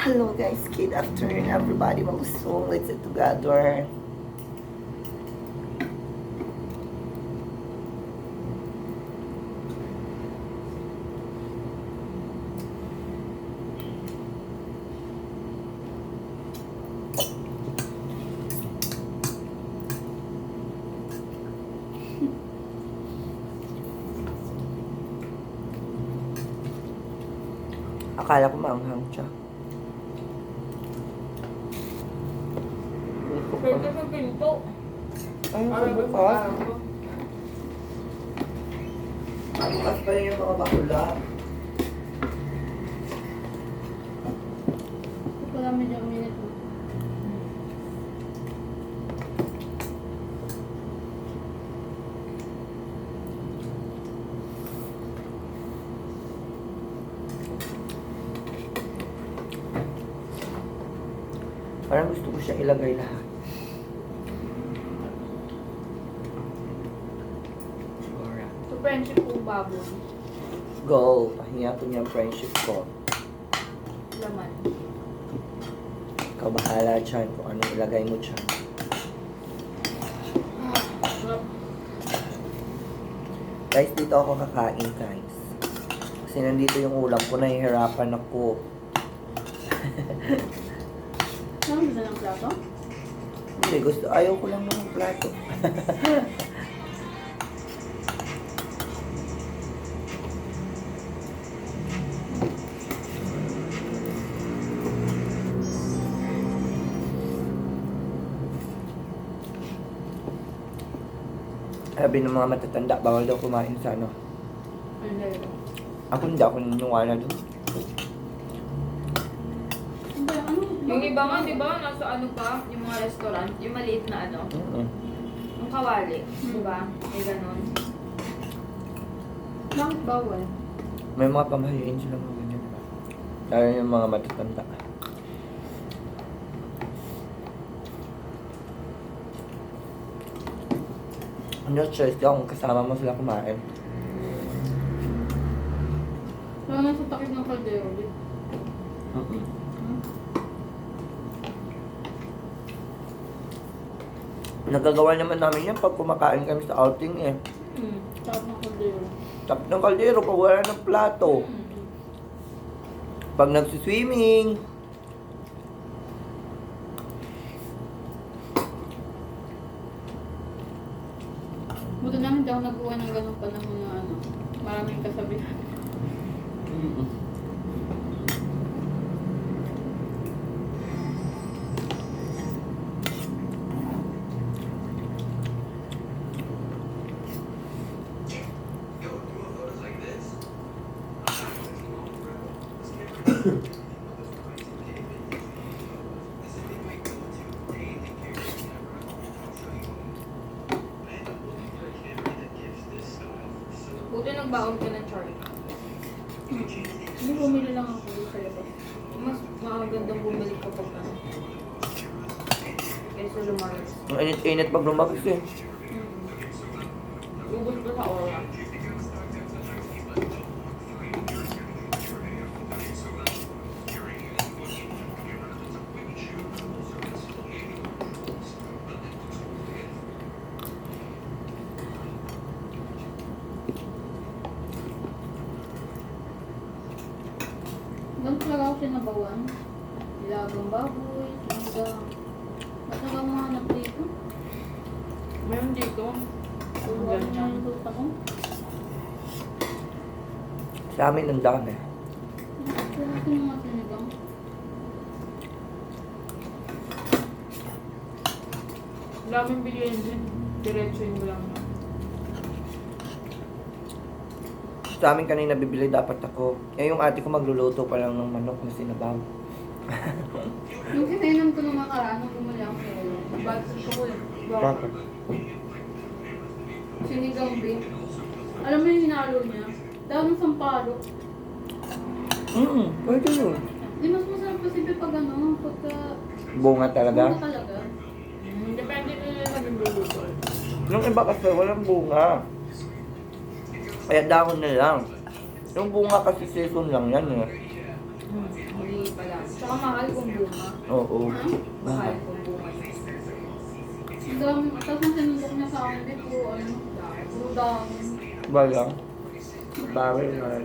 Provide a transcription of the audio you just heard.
Hello guys, good afternoon everybody. Malusong, let's eat together. Akala ko maanghang siya. Pwede sa pinto. Ay, Alam ko bukas. alam ko. Bukas pa rin yung mga bakula. Wala medyo minute mo. Parang gusto ko siya ilagay lahat. So, friendship kong baboy. Go! Pahinga ko niya ang friendship ko. Laman. Ikaw bahala dyan kung anong ilagay mo dyan. Sarap. Guys, dito ako kakain, guys. Kasi nandito yung ulam ko, nahihirapan ako. Saan mo ng plato? Hindi, ayaw ko lang ng plato. Sabi ng mga matatanda, bawal daw kumain sa ano. Hindi. Ako hindi ako naniniwala doon. Hindi, ano? Yung iba nga, di ba, nasa ano pa, yung mga restaurant, yung maliit na ano, yung kawali, di ba? May ganon. Bakit bawal? May mga pamahiin sila mga ganyan. Lalo yung mga matatanda. Ano, stress ka kung kasama mo sila kumain. Wala na sa takip ng kaldero. Di? Nagagawa naman namin yan pag kumakain kami sa outing eh. Takip ng kaldero. Tap ng kaldero pag wala ng plato. Pag nagsiswimming. Buti na hindi ako nag-uwi ng ganong panahon na ano. Maraming kasabihan. Buti nagbaon ka ng chart. Hindi bumili lang ako sa labas. Mas magandang bumili kapag ano. Kaysa lumalas. Ang init-init pag lumabas eh. Ubus ko sa oras. Ganun talaga ako sinabawan. Nilagang baboy, sinigang. Ba't naga mga anak dito? Meron dito. Turuan niya yung tuta ko. Sa amin ang dami. Turuan ko yung mga sinigang. Daming bilihin din. Diretsuin mo lang. Sa amin kanina bibili dapat ako. Eh yung ate ko magluluto pa lang ng manok na sinabaw. Yung sinainan ko nung makaraan, nung bumali ako sa ulo. Ba't gusto ko eh. Bakit? Sinigang beef. Alam mo yung hinalo niya? Dahil ng sampalok. Pwede yun. Di mas masarap kasi pag ano, pagka... Bunga talaga. Bunga talaga. Depende na lang sa nagluluto. Yung iba kasi walang bunga. Kaya dahon na lang. Yung bunga kasi season lang yan eh. Hindi pala. Tsaka mahal kung bunga. Oo. Mahal kung bunga. Ang dami. Tapos ang sinundok niya sa akin, di puro ano, puro dami. Balang. Barrel.